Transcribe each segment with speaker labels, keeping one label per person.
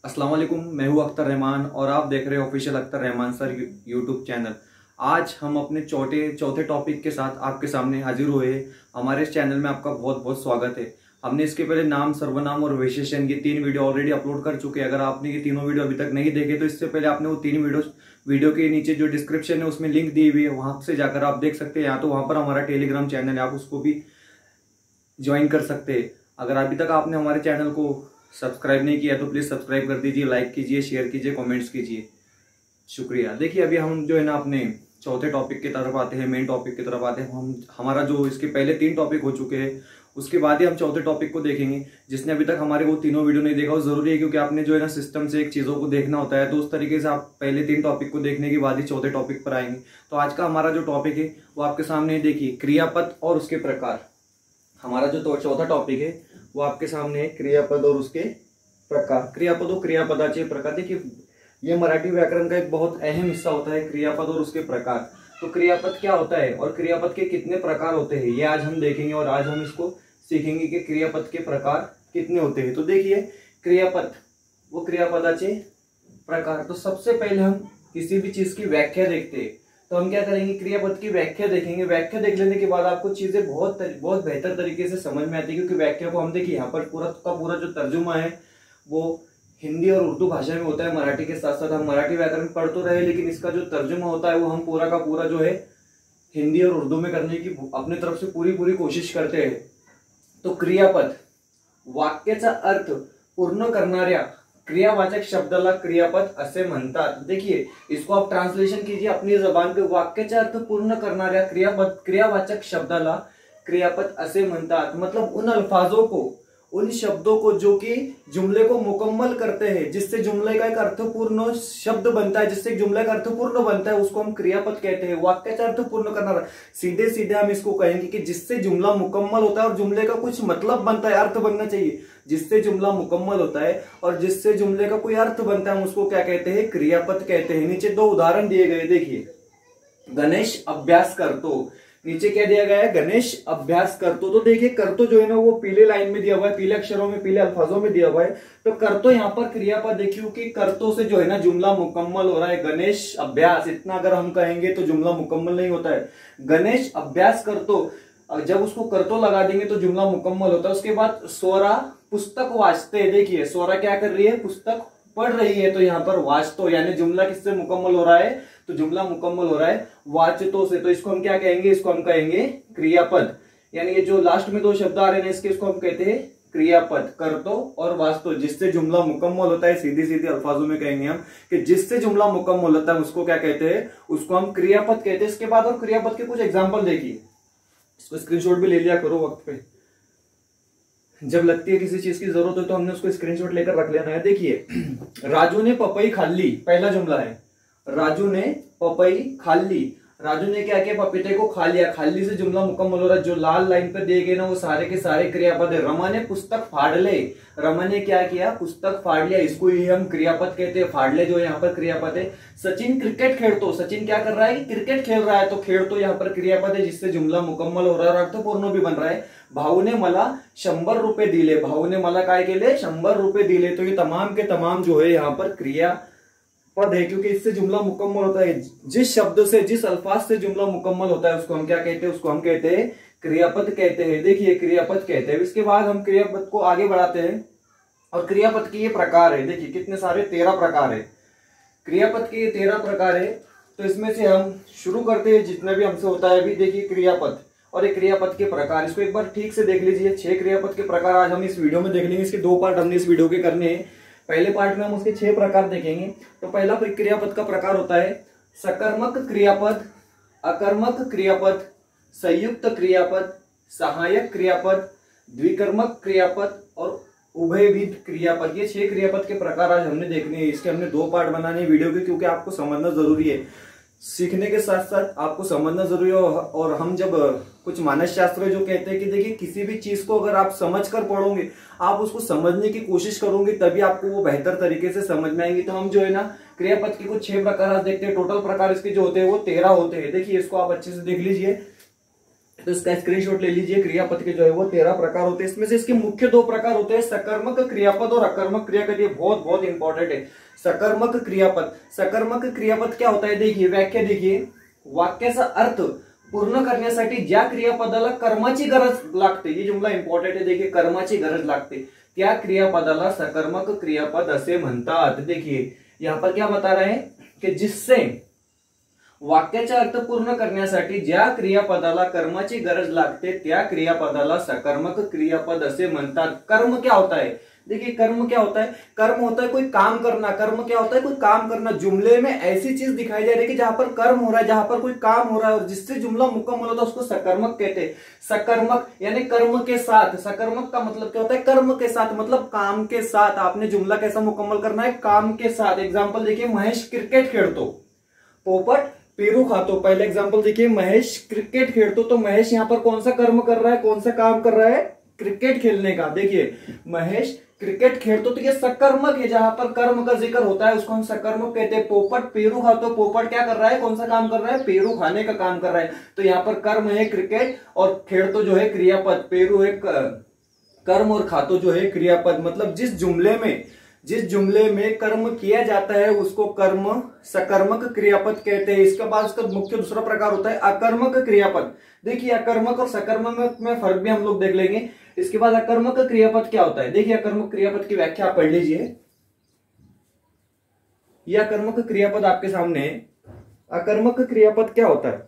Speaker 1: अस्सलाम वालेकुम। मैं हूं अख्तर रहमान और आप देख रहे हो official Akhtar Rahman sir YouTube channel. आज हम अपने चौथे टॉपिक के साथ आपके सामने हाजिर हुए। हमारे इस चैनल में आपका बहुत बहुत स्वागत है। हमने इसके पहले नाम, सर्वनाम और विशेषण ये 3 वीडियो ऑलरेडी अपलोड कर चुके हैं। अगर आपने ये तीनों वीडियो अभी तक नहीं देखे तो इससे पहले आपने वो 3 वीडियो के नीचे जो डिस्क्रिप्शन है उसमें लिंक दी हुई है, वहां से जाकर आप देख सकते हैं। या तो वहां पर हमारा टेलीग्राम चैनल है, आप उसको भी ज्वाइन कर सकते हैं। अगर अभी तक आपने हमारे चैनल को सब्सक्राइब नहीं किया तो प्लीज सब्सक्राइब कर दीजिए, लाइक कीजिए, शेयर कीजिए, कमेंट्स कीजिए। शुक्रिया। देखिए, अभी हम जो है ना अपने चौथे टॉपिक की तरफ आते हैं, मेन टॉपिक की तरफ आते हैं। हमारा जो इसके पहले 3 टॉपिक हो चुके हैं, उसके बाद ही हम चौथे टॉपिक को देखेंगे। जिसने अभी तक हमारे वो तीनों वीडियो नहीं देखा वो जरूरी है, क्योंकि आपने जो है ना सिस्टम से एक चीजों को देखना होता है। तो उस तरीके से आप पहले 3 टॉपिक को देखने के बाद ही चौथे टॉपिक पर आएंगे। तो आज का हमारा जो टॉपिक है वो आपके सामने देखिए, क्रियापद और उसके प्रकार। हमारा जो चौथा टॉपिक है वो आपके सामने है, क्रियापद और उसके प्रकार। क्रियापद और क्रियापदाचे प्रकार। देखिए, ये मराठी व्याकरण का एक बहुत अहम हिस्सा होता है, क्रियापद और उसके प्रकार। तो क्रियापद क्या होता है और क्रियापद के कितने प्रकार होते हैं, ये आज हम देखेंगे। और आज हम इसको सीखेंगे कि क्रियापद के प्रकार कितने होते हैं। तो देखिए, क्रियापद वो क्रियापदाचे प्रकार। तो सबसे पहले हम किसी भी चीज की व्याख्या देखते हैं। तो हम क्या करेंगे, क्रियापद की व्याख्या देखेंगे। व्याख्या देख लेने के बाद आपको चीजें बहुत बेहतर तरीके से समझ में आती है, क्योंकि व्याख्या को हम देखिए यहाँ पर पूरा जो तर्जुमा है वो हिंदी और उर्दू भाषा में होता है। मराठी के साथ साथ हम मराठी व्याकरण पढ़ तो रहे, लेकिन इसका जो तर्जुमा होता है वो हम पूरा का पूरा जो है हिंदी और उर्दू में करने की अपनी तरफ से पूरी कोशिश करते हैं। तो क्रियापद वाक्याचा अर्थ पूर्ण करणाऱ्या क्रियावाचक शब्दाला क्रियापद असे म्हणतात। देखिए, इसको आप ट्रांसलेशन कीजिए अपनी जबान पे। वाक्याचा अर्थ पूर्ण करणाऱ्या क्रियावाचक शब्दाला क्रियापद असे म्हणतात। मतलब उन अल्फाजों को, उन शब्दों को जो कि जुमले को मुकम्मल करते हैं, जिससे जुमले का एक अर्थपूर्ण शब्द बनता है, जिससे जुमले का अर्थपूर्ण बनता है, उसको हम क्रियापद कहते हैं। वाक्याचा अर्थ पूर्ण करना, सीधे सीधे हम इसको कहेंगे कि जिससे जुमला मुकम्मल होता है और जुमले का कुछ मतलब बनता है, अर्थ बनना चाहिए। जिससे जुमला मुकम्मल होता है और जिससे जुमले का कोई अर्थ बनता है, हम उसको क्या कहते हैं, क्रियापद कहते हैं। नीचे 2 उदाहरण दिए गए, देखिए। गणेश अभ्यास करतो। नीचे क्या दिया गया है, गणेश अभ्यास करतो। तो देखिए, करतो जो है ना वो पीले लाइन में दिया हुआ है, पीले अक्षरों में, पीले अल्फाजों में दिया हुआ है। तो करतो यहाँ पर क्रियापद देखिए, क्योंकि करतो से जो है ना जुमला मुकम्मल हो रहा है। गणेश अभ्यास इतना अगर हम कहेंगे तो जुमला मुकम्मल नहीं होता है। गणेश अभ्यास करतो, जब उसको करतो लगा देंगे तो जुमला मुकम्मल होता है। उसके बाद स्वरा पुस्तक वाचते। देखिए, स्वरा क्या कर रही है, पुस्तक पढ़ रही है। तो यहाँ पर वाचतो यानी जुमला किससे मुकम्मल हो रहा है, तो जुमला मुकम्मल हो रहा है वाचतो से। तो इसको हम क्या कहेंगे, इसको हम कहेंगे क्रियापद। यानी ये जो लास्ट में 2 शब्द आ रहे हैं इसके, इसको हम कहते हैं क्रियापद, करतो और वाचतो। जिससे जुमला मुकम्मल होता है, सीधे अल्फाजों में कहेंगे हम कि जिससे जुमला मुकम्मल होता है उसको क्या कहते हैं, उसको हम क्रियापद कहते हैं। इसके बाद और क्रियापद के कुछ एग्जाम्पल देखिए। इसको स्क्रीनशॉट भी ले लिया करो वक्त पे, जब लगती है किसी चीज की जरूरत हो तो हमने उसको स्क्रीनशॉट लेकर रख लेना है। देखिए, राजू ने पपई खाल्ली, पहला जुमला है। राजू ने पपई खाल्ली। राजू ने क्या किया, पपीते को खा लिया। खाली से जुमला मुकम्मल हो रहा है। जो लाल लाइन पे दिए गए ना वो सारे के सारे क्रियापद है। रमा ने पुस्तक फाड़ ले। रमा ने क्या किया, पुस्तक फाड़ लिया। इसको ही हम क्रियापद कहते हैं। फाड़ ले जो यहाँ पर क्रियापद है। सचिन क्रिकेट खेलतो। सचिन क्या कर रहा है, क्रिकेट खेल रहा है। तो खेलतो यहाँ पर क्रियापद है, जिससे जुमला मुकम्मल हो रहा है और अर्थपूर्ण भी बन रहा है। भाऊ ने मला 100 रुपए दिले। भाऊ ने मला काय केले, 100 रुपए दिले। तो ये तमाम के तमाम जो है यहाँ पर क्रियापद है, क्योंकि इससे जुमला मुकम्मल होता है। जिस शब्द से, जिस अल्फाज से जुमला मुकम्मल होता है उसको हम क्या कहते हैं, उसको हम कहते हैं क्रियापद कहते हैं। देखिए, क्रियापद कहते हैं। इसके बाद हम क्रियापद को आगे बढ़ाते हैं और क्रियापद के ये प्रकार है। देखिए कितने सारे, 13 प्रकार है। क्रियापद के ये 13 प्रकार है। तो इसमें से हम शुरू करते हैं जितना भी हमसे होता है। अभी देखिए, क्रियापद और एक क्रियापद के प्रकार, इसको एक बार ठीक से देख लीजिए। 6 क्रियापद के प्रकार आज हम इस वीडियो में देख लेंगे। इसके 2 पार्ट हमने इस वीडियो के करने हैं। पहले पार्ट में हम उसके 6 प्रकार देखेंगे। तो पहला क्रियापद का प्रकार होता है सकर्मक क्रियापद, अकर्मक क्रियापद, संयुक्त क्रियापद, सहायक क्रियापद, द्विकर्मक क्रियापद और उभयविध क्रियापद। ये 6 क्रियापद के प्रकार आज हमने देखने हैं। इसके हमने 2 पार्ट बनाने हैं वीडियो के, क्योंकि आपको समझना जरूरी है। सीखने के साथ साथ आपको समझना जरूरी है। और हम जब कुछ मानस शास्त्र जो कहते हैं कि देखिए, किसी भी चीज को अगर आप समझकर पढ़ोगे, आप उसको समझने की कोशिश करोगे, तभी आपको वो बेहतर तरीके से समझ में आएंगी। तो हम जो है ना क्रियापद के कुछ 6 प्रकार आज देखते हैं। टोटल प्रकार इसके जो होते हैं वो 13 होते हैं। देखिए, इसको आप अच्छे से देख लीजिए। तो इसका स्क्रीनशॉट ले लीजिए। क्रियापद के जो है वो 13 प्रकार होते हैं। इसमें से इसके मुख्य 2 प्रकार होते हैं, सकर्मक क्रियापद और अकर्मक क्रियापद। ये बहुत बहुत इंपॉर्टेंट है। सकर्मक क्रियापद, सकर्मक क्रियापद क्या होता है? देखिए व्याख्या देखिए, वाक्याचा अर्थ पूर्ण करण्यासाठी ज्या क्रियापदाला कर्माची गरज लागते, ये जुमला इंपॉर्टेंट है। देखिए कर्माची गरज लागते त्या क्रियापदाला सकर्मक क्रियापद असे म्हणतात। देखिए यहां पर क्या बता रहे हैं कि जिससे वाक्याचा अर्थ पूर्ण करण्यासाठी ज्या क्रियापदाला कर्माची गरज लागते त्या क्रियापदाला सकर्मक क्रियापद असे म्हणतात। कर्म क्या होता है? देखिए कर्म क्या होता है? कर्म होता है कोई काम करना। कर्म क्या होता है? कोई काम करना। जुमले में ऐसी चीज दिखाई जा रही है कि जहां पर कर्म हो रहा है, जहां पर कोई काम हो रहा है और जिससे जुमला मुकम्मल होता है उसको सकर्मक कहते हैं। सकर्मक यानी कर्म के साथ। सकर्मक का मतलब क्या होता है? कर्म के साथ, मतलब काम के साथ। आपने जुमला कैसा मुकम्मल करना है? काम के साथ। एग्जाम्पल देखिए, महेश क्रिकेट खेलतो, पोपट पेरू खातो। पहले एग्जांपल देखिए, महेश क्रिकेट खेलतो, तो महेश यहां पर कौन सा कर्म कर रहा है? कौन सा काम कर रहा है? क्रिकेट खेलने का। देखिए महेश क्रिकेट खेलतो, तो ये सकर्मक है। जहां पर कर्म का जिक्र होता है उसको हम सकर्मक कहते हैं। पोपट पेरू खातो, पोपट क्या कर रहा है? कौन सा काम कर रहा है? पेरू खाने का काम कर रहा है। तो यहाँ पर कर्म है क्रिकेट और खेलतो जो है क्रियापद, पेरू है कर्म और खातो जो है क्रियापद। मतलब जिस जुमले में कर्म किया जाता है उसको कर्म सकर्मक क्रियापद कहते हैं। इसके बाद उसका मुख्य दूसरा प्रकार होता है अकर्मक क्रियापद। देखिए अकर्मक और सकर्मक में फर्क भी हम लोग देख लेंगे। इसके बाद अकर्मक क्रियापद क्या होता है? देखिए अकर्मक क्रियापद की व्याख्या आप पढ़ लीजिए। यह अकर्मक क्रियापद आपके सामने है। अकर्मक क्रियापद क्या होता है?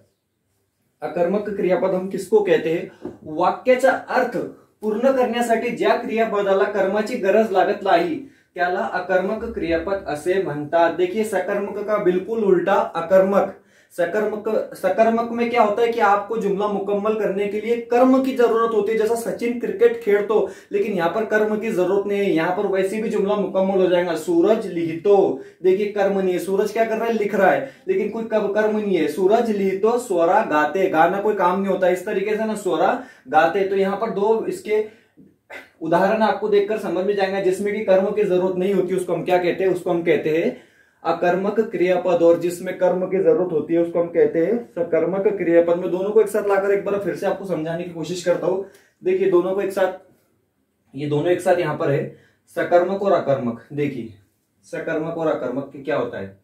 Speaker 1: अकर्मक क्रियापद हम किसको कहते हैं? वाक्याचा अर्थ पूर्ण करण्यासाठी ज्या क्रियापदाला कर्माची गरज लागत नाही त्याला अकर्मक क्रियापद असे म्हणतात। देखिए सकर्मक का बिल्कुल उल्टा अकर्मक। सकर्मक में क्या होता है कि आपको जुमला मुकम्मल करने के लिए कर्म की जरूरत होती है। जैसा सचिन क्रिकेट खेलतो, लेकिन यहाँ पर कर्म की जरूरत नहीं है। यहाँ पर वैसे भी जुमला मुकम्मल हो जाएगा। सूरज लिहितो, देखिए कर्म नहीं है। सूरज क्या कर रहा है? लिख रहा है, लेकिन कोई कर्म नहीं है। सूरज लिहितो, स्वरा गाते, गाना कोई काम नहीं होता। इस तरीके से ना स्वरा गाते। तो यहाँ पर 2 इसके उदाहरण आपको देखकर समझ में जाएगा जिसमें कि कर्म की जरूरत नहीं होती उसको हम क्या कहते हैं? उसको हम कहते हैं अकर्मक क्रियापद। और जिसमें कर्म की जरूरत होती है उसको हम कहते हैं सकर्मक क्रियापद। में दोनों को एक साथ लाकर एक बार फिर से आपको समझाने की कोशिश करता हूं। देखिए दोनों को एक साथ, ये दोनों एक साथ यहां पर है, सकर्मक और अकर्मक। देखिए सकर्मक और अकर्मक की क्या होता है?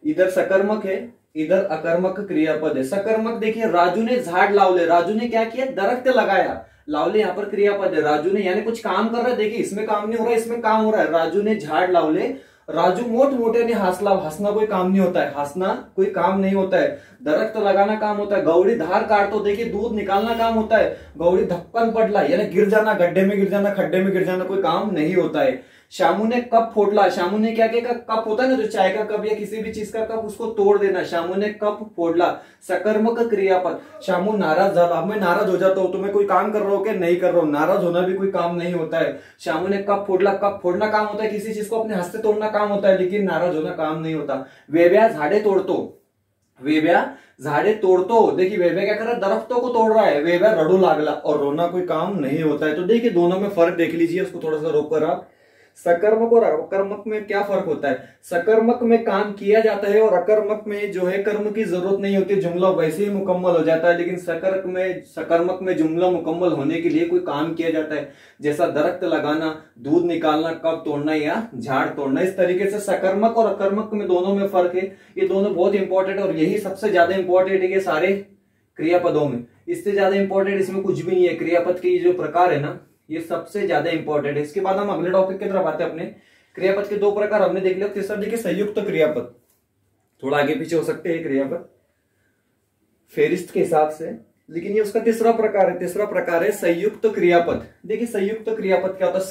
Speaker 1: इधर सकर्मक है, इधर अकर्मक क्रियापद है। सकर्मक देखिए, राजू ने झाड़ लावले। राजू ने क्या किया? दरख्त लगाया। लावले यहाँ पर क्रियापद है। राजू ने यानी कुछ काम कर रहा है। देखिए इसमें काम नहीं हो रहा है, इसमें काम हो रहा है। राजू ने झाड़ लावले। राजू मोठमोठ्याने हसला। हंसना कोई काम नहीं होता है, हंसना कोई काम नहीं होता है। दरख्त लगाना काम होता है। गौड़ी धार काटतो, देखिए दूध निकालना काम होता है। गौड़ी धक्कन पड़ला यानी गिर जाना, गड्ढे में गिर जाना, खड्डे में गिर जाना कोई काम नहीं होता है। शामू ने कप फोड़ला। शामू ने क्या किया? कप होता है ना जो चाय का कप या किसी भी चीज का कप, उसको तोड़ देना। शामू ने कप फोड़ला, सकर्मक क्रियापद। शामू नाराज झाला। अब मैं नाराज हो जाता हूं तो मैं कोई काम कर रहा हूं क्या? नहीं कर रहा हूं। नाराज होना भी कोई काम नहीं होता है। शामू ने कप फोड़ला। कप फोड़ना काम होता है, किसी चीज को अपने हाथ से तोड़ना काम होता है, लेकिन नाराज होना काम नहीं होता। वेव्या झाड़े तोड़तो। वेव्या झाड़े तोड़तो। देखिए वेव्या क्या कर रहा है? दरख्तों को तोड़ रहा है। वेव्या रडू लागला, और रोना कोई काम नहीं होता है। तो देखिए दोनों में फर्क देख लीजिए, उसको थोड़ा सा रोक कर आप। सकर्मक और अकर्मक में क्या फर्क होता है? सकर्मक में काम किया जाता है और अकर्मक में जो है कर्म की जरूरत नहीं होती, जुमला वैसे ही मुकम्मल हो जाता है। लेकिन सकर्मक में जुमला मुकम्मल होने के लिए कोई काम किया जाता है, जैसा दरख्त लगाना, दूध निकालना, कप तोड़ना या झाड़ तोड़ना। इस तरीके से सकर्मक और अकर्मक में दोनों में फर्क है। ये दोनों बहुत इंपॉर्टेंट और यही सबसे ज्यादा इंपॉर्टेंट है ये सारे क्रियापदों में। इससे ज्यादा इंपॉर्टेंट इसमें कुछ भी नहीं है। क्रियापद के जो प्रकार है ना, ये सबसे ज्यादा इंपॉर्टेंट है। इसके बाद हम अगले टॉपिक की तरफ आते हैं। अपने क्रियापद के 2 प्रकार हमने देख लिया। तीसरा देखिए संयुक्त क्रियापद। थोड़ा आगे पीछे हो सकते हैं क्रियापद फेरिस्त के हिसाब से, लेकिन ये उसका तीसरा प्रकार है। तीसरा प्रकार है संयुक्त क्रियापद। देखिए संयुक्त क्रियापद क्या होता है?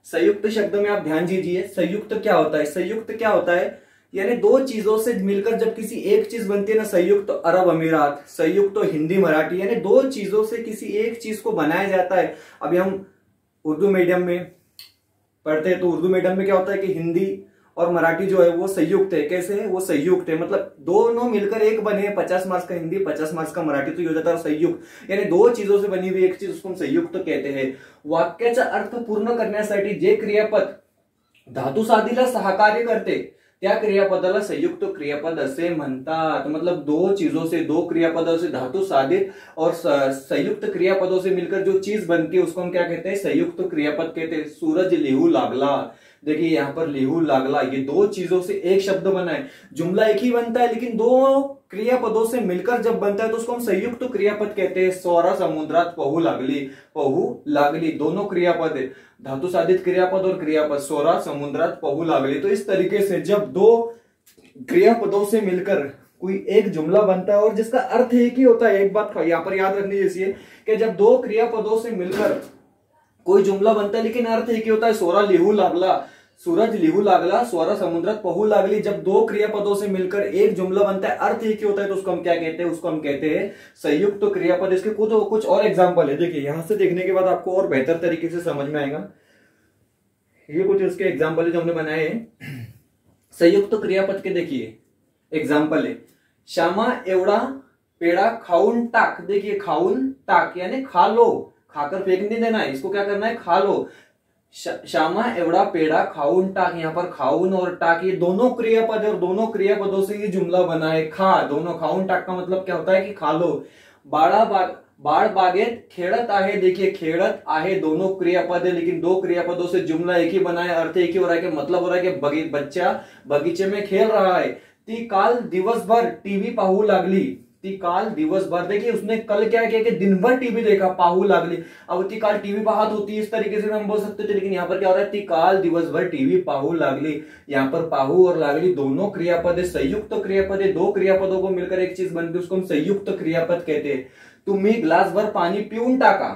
Speaker 1: संयुक्त शब्द में आप ध्यान दीजिए। संयुक्त क्या होता है? संयुक्त क्या होता है? यानी 2 चीजों से मिलकर जब किसी एक चीज बनती है ना, संयुक्त अरब अमीरात, संयुक्त हिंदी मराठी, यानी 2 चीजों से किसी एक चीज को बनाया जाता है। अभी हम उर्दू मीडियम में पढ़ते हैं तो उर्दू मीडियम में क्या होता है कि हिंदी और मराठी जो है वो संयुक्त है। कैसे है? वो संयुक्त है, मतलब दोनों मिलकर एक बने। 50 मार्क्स का हिंदी, 50 मार्क्स का मराठी, तो ये हो जाता है संयुक्त। यानी 2 चीजों से बनी हुई एक चीज, उसको हम संयुक्त कहते हैं। वाक्याचा अर्थ पूर्ण करण्यासाठी जे क्रियापद धातु साधीला सहकार्य करते, त्या क्रियापदाला संयुक्त क्रियापद असे म्हणतात। मतलब दो चीजों से, दो क्रियापदों से धातु साधित और संयुक्त क्रियापदों से मिलकर जो चीज बनती है उसको हम क्या कहते हैं, संयुक्त क्रियापद कहते हैं। सूरज लिहू लागला, देखिए यहाँ पर लिहू लागला, ये दो चीजों से एक शब्द बना है। जुमला एक ही बनता है लेकिन दो क्रियापदों से मिलकर जब बनता है तो उसको हम संयुक्त क्रियापद कहते हैं। सौरा समुद्रात पहू लागली, पहू लागली दोनों क्रियापद है, धातु साधित क्रियापद और क्रियापद। सौरा समुद्रात पहू लागली। तो इस तरीके से जब दो क्रियापदों से मिलकर कोई एक जुमला बनता है और जिसका अर्थ एक ही होता है, एक बात यहां पर याद रखनी जैसी है कि जब दो क्रियापदों से मिलकर कोई जुमला बनता है लेकिन अर्थ एक ही होता है। सोरा लिहू लागला, सूरज लिहू लागला, स्वरा समुद्रात पहू लागली, जब दो क्रियापदों से मिलकर एक जुमला बनता है, अर्थ एक ही होता है, तो उसको हम क्या कहते हैं, उसको हम कहते हैं संयुक्त क्रियापद। इसके कुछ और एग्जांपल है, देखिए यहां से देखने के बाद आपको और बेहतर तरीके से समझ में आएगा। ये कुछ इसके एग्जाम्पल है जो हमने बनाए हैं संयुक्त क्रियापद के। देखिए एग्जाम्पल है, श्यामा एवढा पेड़ा खाऊन टाक। देखिए खाऊन टाक यानी खा लो, खाकर फेंक नहीं देना है, इसको क्या करना है, खा लो। श्यामा एवढा पेड़ा खाऊन टाक, यहाँ पर खाऊन और टाक ये दोनों क्रियापद है और दोनों क्रियापदों से ये जुमला बना है। खा, दोनों खाऊन टाक का मतलब क्या होता है कि खा लो। बाळ बागेत खेळत आहे, देखिए खेळत आहे दोनों क्रियापद है लेकिन दो क्रियापदों से जुमला एक ही बना है, अर्थ एक ही हो रहा है कि मतलब हो रहा है कि बच्चा बगीचे में खेल रहा है। ती काल दिवसभर टीव्ही पाहू लागली, ती काल दिवसभर, देखिए उसने कल क्या किया कि दिन भर टीवी देखा, पाहू लागली। अब ती काल टीवी पाहत होती, इस तरीके से हम बोल सकते थे, लेकिन यहाँ पर क्या हो रहा है, ती काल दिवसभर टीवी पाहू लागली। यहाँ पर पाहू और लागली दोनों क्रियापद है, संयुक्त क्रियापद है, दो क्रियापदों को मिलकर एक चीज बनती है, उसको हम संयुक्त क्रियापद कहते हैं। तुम्ही ग्लास भर पानी पिऊन टाका,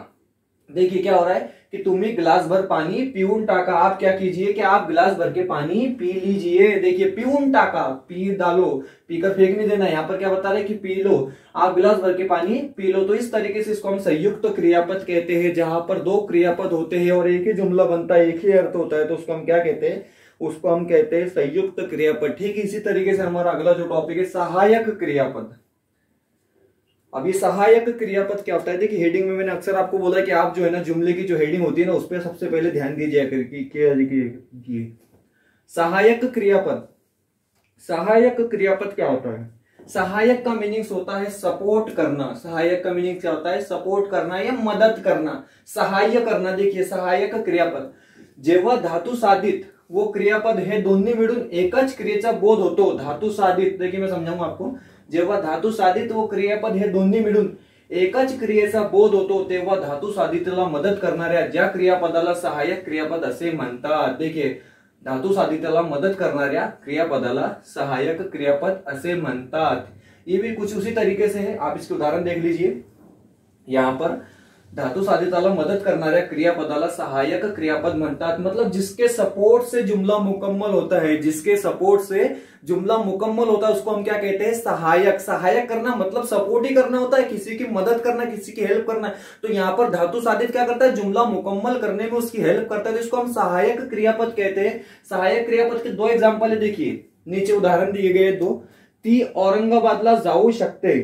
Speaker 1: देखिए क्या हो रहा है कि तुम्ही ग्लास भर पानी पिऊन टाका, आप क्या कीजिए कि आप ग्लास भर के पानी पी लीजिए। देखिए पिऊन टाका, पी डालो, पीकर फेंक नहीं देना। यहाँ पर क्या बता रहे कि पी लो, आप गिलास भर के पानी पी लो। तो इस तरीके से इसको हम संयुक्त क्रियापद कहते हैं, जहां पर दो क्रियापद होते हैं और एक ही जुमला बनता है, एक ही अर्थ होता है, तो उसको हम क्या कहते हैं, उसको हम कहते हैं संयुक्त क्रियापद। ठीक इसी तरीके से हमारा अगला जो टॉपिक है सहायक क्रियापद। अब ये सहायक क्रियापद क्या होता है, देखिए हेडिंग में मैंने अक्सर आपको बोला कि आप जो है ना जुमले की जो हेडिंग होती है ना उस पर सबसे पहले ध्यान दीजिए कि सहायक क्रियापद। सहायक क्रियापद क्या होता है, सहायक का मीनिंग होता है सपोर्ट करना। सहायक का मीनिंग क्या होता है, सपोर्ट करना या मदद करना, सहाय्य करना। देखिए सहायक क्रियापद जेव्हा धातू साधित वो क्रियापद हे दोन्ही मिळून एकच क्रियेचा बोध होतो। धातू साधित, देखिए मैं समझाऊंगा आपको, जेव्हा धातू साधित वो क्रियापद हे दोन्ही मिळून एकच क्रियेचा बोध होतो तेव्हा धातू साधितला मदत करणाऱ्या ज्या क्रियापदाला सहायक क्रियापद असे म्हणतात। देखिए धातु साधितला मदद करणाऱ्या क्रियापदाला सहायक क्रियापद असे म्हणतात। ये भी कुछ उसी तरीके से है, आप इसके उदाहरण देख लीजिए। यहाँ पर धातु साधिताला मदद करणाऱ्या क्रियापदाला सहायक क्रियापद म्हणतात, मतलब जिसके सपोर्ट से जुमला मुकम्मल होता है, जिसके सपोर्ट से जुमला मुकम्मल होता है उसको हम क्या कहते हैं, सहायक। सहायक करना मतलब सपोर्ट ही करना होता है, किसी की मदद करना, किसी की हेल्प करना। तो यहाँ पर धातु साधित क्या करता है, जुमला मुकम्मल करने में उसकी हेल्प करता है, तो इसको हम सहायक क्रियापद कहते हैं। सहायक क्रियापद के दो एग्जाम्पल है, देखिए नीचे उदाहरण दिए गए दो। ती औरंगाबादला जाऊ शकते,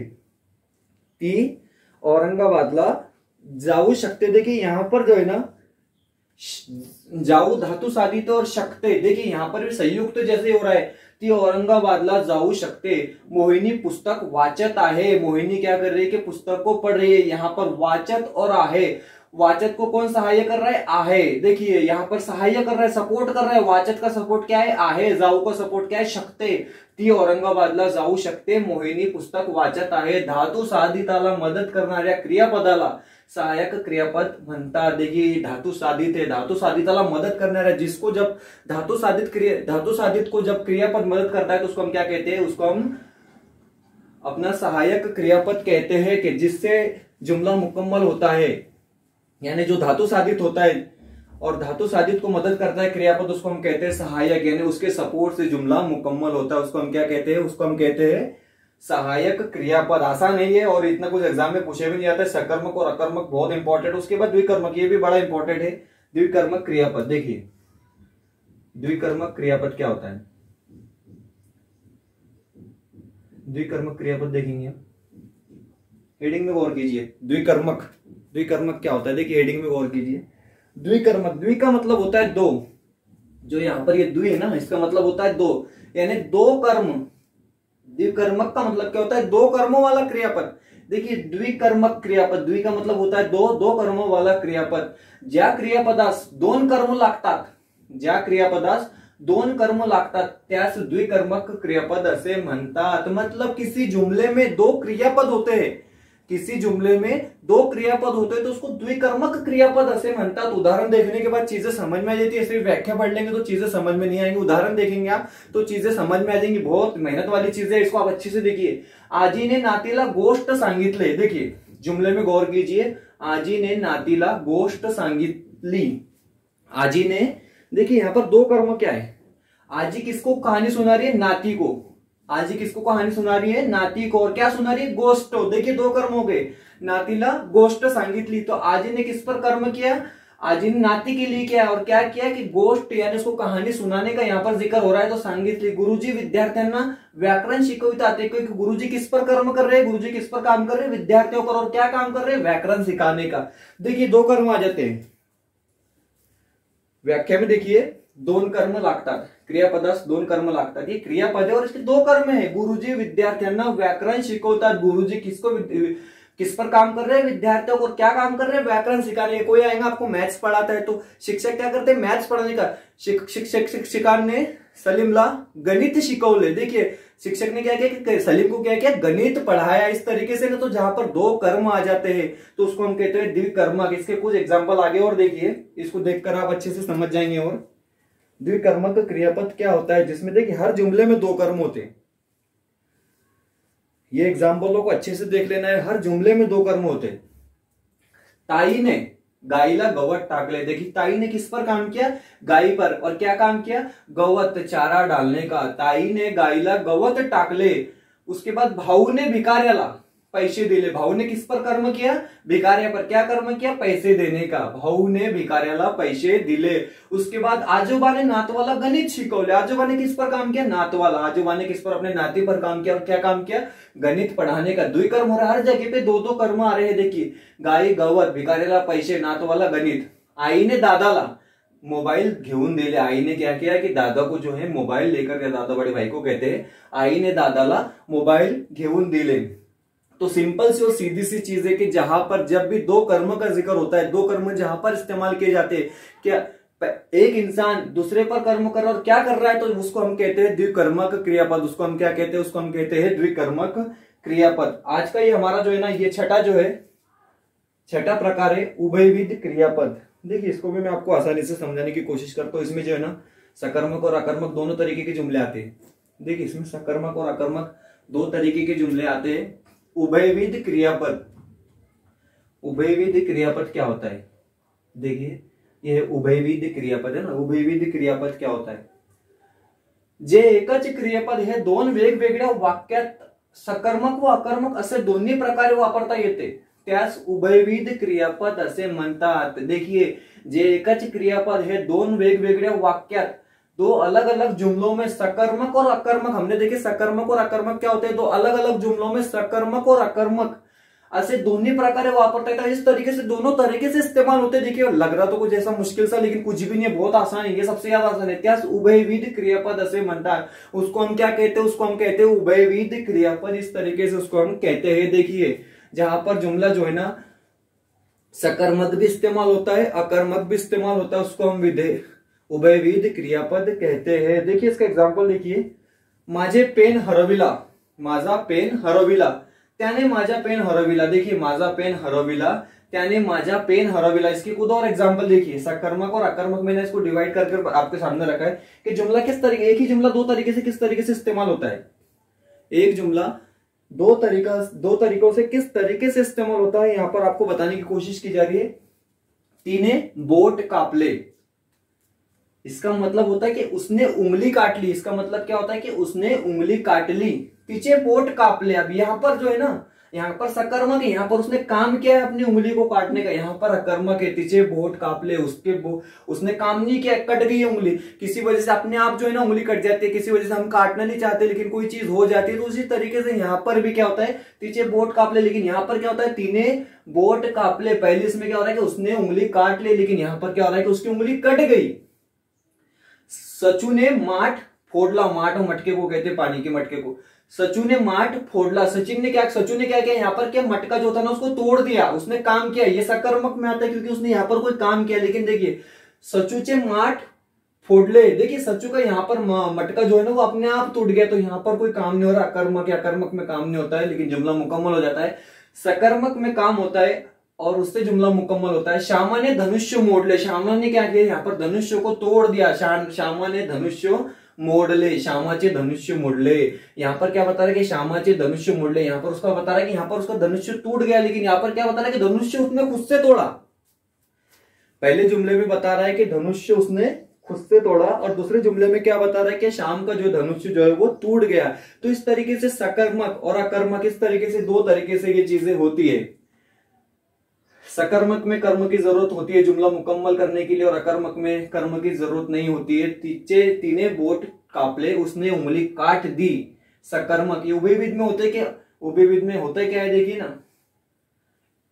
Speaker 1: ती औरंगाबादला जाऊ शकते। देखिए यहां पर जो है ना जाऊ धातु साधित और शकते, देखिए यहां पर भी संयुक्त जैसे हो रहा है, ती औरंगाबादला जाऊ शकते। मोहिनी पुस्तक वाचत आहे, मोहिनी क्या कर रही है कि पुस्तक को पढ़ रही है। यहाँ पर वाचत और आहे, वाचक को कौन सहाय्य कर रहा है, आहे। देखिए यहाँ पर सहाय्य कर रहा है, सपोर्ट कर रहा है, वाचक का सपोर्ट क्या है, आहे। जाऊ का सपोर्ट क्या है, शकते। ती औरंगाबादला जाऊ शकते, मोहिनी पुस्तक वाचत आहे। धातु साधिताला मदत करणाऱ्या क्रियापदाला सहायक क्रियापद म्हणतात। देखिए धातु साधित है, धातु साधिताला मदद करणाऱ्या, जिसको जब धातु साधित को जब क्रियापद मदद करता है तो उसको हम क्या कहते हैं, उसको हम अपना सहायक क्रियापद कहते हैं, कि जिससे जुमला मुकम्मल होता है। यानी जो धातु साधित होता है और धातु साधित को मदद करता है क्रियापद, उसको हम कहते हैं सहायक। यानी उसके सपोर्ट से जुमला मुकम्मल होता है, उसको हम क्या कहते हैं, उसको हम कहते हैं सहायक क्रियापद। आसान नहीं है और इतना कुछ एग्जाम में पूछे भी नहीं जाता है। सकर्मक और अकर्मक बहुत इंपॉर्टेंट, उसके बाद द्विकर्मक, ये भी बड़ा इंपॉर्टेंट है। द्विकर्मक क्रियापद, देखिए द्विकर्मक क्रियापद क्या होता है, द्विकर्मक क्रियापद देखेंगे आप, हेडिंग में गौर कीजिए। द्विकर्मक, द्विकर्मक क्या होता है, देखिए हेडिंग में गौर कीजिए। द्विकर्मक, द्वि का मतलब होता है दो, जो यहाँ पर ये द्वि है ना, इसका मतलब होता है दो, यानी दो कर्म। द्विकर्मक का मतलब क्या होता है? दो कर्मों वाला क्रियापद। देखिए द्विकर्मक क्रियापद, द्वि का मतलब होता है दो, दो कर्मों वाला क्रियापद। ज्या क्रियापदास दोन कर्म लागतात, ज्या क्रियापदास दोन कर्म लागतात त्यास द्विकर्मक क्रियापद असे म्हणतात। मतलब किसी जुमले में दो क्रियापद होते हैं, किसी जुमले में दो क्रियापद होते हैं तो उसको द्विकर्मक क्रियापद असे म्हणतात। उदाहरण देखने के बाद चीजें समझ में आ जाती है, सिर्फ व्याख्या पढ़ लेंगे तो चीजें समझ में नहीं आएंगी, उदाहरण देखेंगे आप तो चीजें समझ में आ जाएंगी। बहुत मेहनत वाली चीजें है, इसको आप अच्छे से देखिए। आजीने नातीला गोष्ट सांगितले, देखिए जुमले में गौर कीजिए। आजीने नातीला गोष्ट सांगितली, आजी ने, देखिए यहां पर दो कर्म क्या है? आजी किसको कहानी सुना रही है? नाती को। आजी किसको कहानी सुना रही है? नाती को। और क्या सुना रही है? गोष्ट। देखिए दो कर्म हो गए, नातीला गोष्ट सांगितली। तो आजी ने किस पर कर्म किया? आजी ने नाती के लिए किया, और क्या किया कि गोष्ट यानी उसको कहानी सुनाने का यहाँ पर जिक्र हो रहा है तो सांगितली। गुरुजी विद्यार्थ्यांना व्याकरण शिकवितात, क्योंकि गुरुजी किस पर कर्म कर रहे हैं? गुरुजी किस पर काम कर रहे हैं? विद्यार्थियों पर। और क्या काम कर रहे हैं? व्याकरण सिखाने का। देखिए दो कर्म आ जाते हैं व्याख्या में, देखिए दोन कर्म लागतात, क्रियापदास दोन कर्म लागतात। ये क्रियापद है और इसके दो कर्म है। गुरुजी विद्यार्थ्यांना व्याकरण शिकवतात, गुरुजी किसको किस पर काम कर रहे हैं? विद्यार्थियों को। क्या काम कर रहे हैं? व्याकरण सिखाने। कोई आएगा आपको मैथ्स पढ़ाता है तो शिक्षक क्या करते हैं? मैथ्स पढ़ाने का। शिक्षकाने सलीमला गणित शिकवले। देखिए शिक्षक ने क्या किया कि सलीम को क्या किया? गणित पढ़ाया। इस तरीके से ना, तो जहां पर दो कर्म आ जाते हैं तो उसको हम कहते हैं द्विकर्मक। इसके कुछ एग्जाम्पल आगे और देखिए, इसको देखकर आप अच्छे से समझ जाएंगे। और द्विकर्मक क्रियापद क्या होता है? जिसमें देखिए हर जुमले में दो कर्म होते हैं। ये एग्जाम्पलों को अच्छे से देख लेना है, हर जुमले में दो कर्म होते। ताई ने गायला गवत टाकले, देखिए ताई ने किस पर काम किया? गाय पर। और क्या काम किया? गवत, चारा डालने का। ताई ने गायला गवत टाकले। उसके बाद भाऊ ने भिकाऱ्याला पैसे दिले। भाऊ ने किस पर कर्म किया? भिकाऱ्या पर। क्या कर्म किया? पैसे देने का। भाऊ ने भिकाऱ्याला पैसे दिले। उसके बाद आजोबा ने नातवाला गणित शिकवले। आजोबा ने किस पर काम किया? नातवाला। आजोबा ने किस पर? अपने नाती पर काम किया। और क्या काम किया? गणित पढ़ाने का। द्विकर्म हो रहा है, हर जगह पे दो दो कर्म आ रहे हैं। देखिए गाय गवत, भिकाऱ्याला पैसे, नातवाला गणित। आई ने दादाला मोबाइल घेऊन दिले। आई ने क्या किया कि दादा को जो है मोबाइल लेकर दिया। दादा बड़े भाई को कहते हैं आई ने दादाला मोबाइल घेऊन दिले। तो सिंपल सी और सीधी सी चीज है कि जहां पर जब भी दो कर्म का जिक्र होता है, दो कर्म जहां पर इस्तेमाल किए जाते हैं, क्या एक इंसान दूसरे पर कर्म कर रहा है और क्या कर रहा है, तो उसको हम कहते हैं द्विकर्मक क्रियापद। उसको हम क्या कहते हैं? उसको हम कहते हैं द्विकर्मक क्रियापद। आज का ये हमारा जो है ना, ये छठा जो है, छठा प्रकार है उभयविध क्रियापद। देखिए इसको भी मैं आपको आसानी से समझाने की कोशिश करता हूं। इसमें जो है ना सकर्मक और अकर्मक दोनों तरीके के जुमले आते हैं। देखिए इसमें सकर्मक और अकर्मक दो तरीके के जुमले आते हैं। उभयविध क्रियापद, उभयविध क्रियापद क्या होता है? देखिए यह उभयविध क्रियापद है ना। उभयविध क्रियापद क्या होता है? जे एकच क्रियापद हे दोन वेगवेगळ्या वाक्यात सकर्मक व अकर्मक असे दोन्ही प्रकारे वापरता येते त्यास उभयविध क्रियापद असे म्हणतात। देखिए जे एकच क्रियापद हे दोन वेगवेगळ्या वाक्यात, दो अलग अलग जुमलों में सकर्मक और अकर्मक, हमने देखे सकर्मक और अकर्मक क्या होते हैं? दो अलग अलग जुमलों में सकर्मक और अकर्मक ऐसे दोनों प्रकारे वापरता है। इस तरीके से दोनों तरीके से इस्तेमाल होते हैं। देखिए लग रहा तो कुछ ऐसा मुश्किल सा, लेकिन कुछ भी नहीं है, बहुत आसान है। ये सबसे ज्यादा आसान है। त्यास उभयविध क्रियापद असे म्हणतात। उसको हम क्या कहते हैं? उसको हम कहते हैं उभयविध क्रियापद। इस तरीके से उसको हम कहते हैं। देखिए जहां पर जुमला जो है ना सकर्मक भी इस्तेमाल होता है, अकर्मक भी इस्तेमाल होता है, उसको हम उभयविध क्रियापद कहते हैं। देखिए इसका एग्जांपल देखिए, माझे पेन हरविला, माझा पेन हरविला, त्याने माझा पेन हरविला। देखिए माझा पेन हरविला, त्याने माझा पेन हरविला। इसके खुद और एग्जांपल देखिए, सकर्मक और अकर्मक मैंने इसको डिवाइड करके आपके सामने रखा है कि जुमला किस तरीके, एक ही जुमला दो तरीके से किस तरीके से इस्तेमाल होता है। एक जुमला दो तरीकों से किस तरीके से इस्तेमाल होता है, यहां पर आपको बताने की कोशिश की जा रही है। तिने बोट कापले, इसका मतलब होता है कि उसने उंगली काट ली। इसका मतलब क्या होता है कि उसने उंगली काट ली। तिचे बोट कापले, अब यहां पर जो है ना, यहां पर सकर्मक है, यहां पर उसने काम किया है अपनी उंगली को काटने का। यहां पर अकर्मक है, तिचे बोट कापले, उसने काम नहीं किया, कट गई उंगली। किसी वजह से अपने आप जो है ना उंगली कट जाती है, किसी वजह से हम काटना नहीं चाहते लेकिन कोई चीज हो जाती है। तो उसी तरीके से यहां पर भी क्या होता है? तिचे बोट कापले, लेकिन यहां पर क्या होता है? तिने बोट कापले। पहले इसमें क्या हो रहा है कि उसने उंगली काट ली, लेकिन यहां पर क्या हो रहा है कि उसकी उंगली कट गई। सचू ने माठ फोड़ला, माठ और मटके को कहते हैं, पानी के मटके को। सचू ने माठ फोड़ला, सचिन ने क्या, सचू ने क्या किया, यहाँ पर क्या मटका जो था ना उसको तोड़ दिया, उसने काम किया। ये सकर्मक में आता है क्योंकि उसने यहाँ पर कोई काम किया। लेकिन देखिए सचूचे माठ फोड़ले, देखिए सचू का यहाँ पर मटका जो है ना वो अपने आप टूट गया, तो यहाँ पर कोई काम नहीं हो रहा। अकर्मक या कर्मक में काम नहीं होता है, लेकिन जुमला मुकम्मल हो जाता है। सकर्मक में काम होता है और उससे जुमला मुकम्मल होता है। श्यामा ने धनुष्य मोड़ ले, श्यामा ने क्या किया, यहाँ पर धनुष्य को तोड़ दिया। श्यामा ने धनुष्य मोडले, श्यामाचे धनुष्य मोडले। यहाँ पर क्या बता रहा है कि श्यामाचे धनुष्य मोडले, यहाँ पर उसका बता रहा है कि यहाँ पर उसका धनुष्य टूट गया। लेकिन यहाँ पर क्या बता रहा है कि धनुष्य उसने खुद से तोड़ा। पहले जुमले में बता रहा है कि धनुष्य उसने खुद से तोड़ा, और दूसरे जुमले में क्या बता रहा है कि श्याम का जो धनुष्य जो है वो टूट गया। तो इस तरीके से सकर्मक और अकर्मक, इस तरीके से दो तरीके से ये चीजें होती है। सकर्मक में कर्म की जरूरत होती है जुमला मुकम्मल करने के लिए, और अकर्मक में कर्म की जरूरत नहीं होती है। तीने बोट कापले, उसने उंगली काट दी। सकर्मक ये उभयविध में होते क्या, उभयविध में होता क्या है, देखिए ना,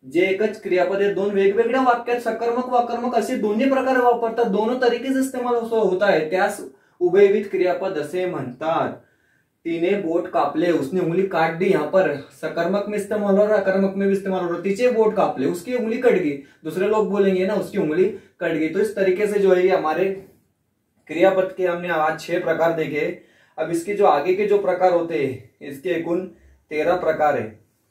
Speaker 1: जे एकच क्रियापद आहे, दोन वेगवेगळ्या वाक्यात सकर्मक व अकर्मक असे दोन्ही प्रकार वापरतात, दोनों तरीके से इस्तेमाल होता है, त्यास उभयविध क्रियापद असे म्हणतात। तिने बोट कापले, उसने उंगली काट दी, यहाँ पर सकर्मक में इस्तेमाल हो रहा है, अकर्मक में भी इस्तेमाल हो रहा है। तिचे बोट कापले, उसकी उंगली कट गई, दूसरे लोग बोलेंगे ना उसकी उंगली कट गई। तो इस तरीके से जो है हमारे क्रियापद के हमने आज 6 प्रकार देखे। अब इसके जो आगे के जो प्रकार होते हैं, इसके कुल 13 प्रकार है।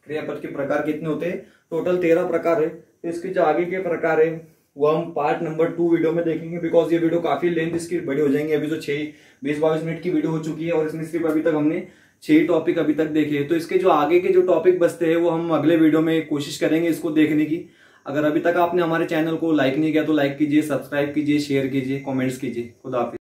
Speaker 1: क्रियापद के प्रकार कितने होते हैं, टोटल 13 प्रकार है। तो इसके जो आगे के प्रकार है वो हम पार्ट नंबर 2 वीडियो में देखेंगे, बिकॉज ये वीडियो काफी लेंथ इसकी बड़ी हो जाएंगे। अभी तो 20-22 मिनट की वीडियो हो चुकी है, और इसमें सिर्फ अभी तक हमने 6 टॉपिक अभी तक देखे। तो इसके जो आगे के जो टॉपिक बचते हैं वो हम अगले वीडियो में कोशिश करेंगे इसको देखने की। अगर अभी तक आपने हमारे चैनल को लाइक नहीं किया तो लाइक कीजिए, सब्सक्राइब कीजिए, शेयर कीजिए, कॉमेंट्स कीजिए। खुदा हाफिज।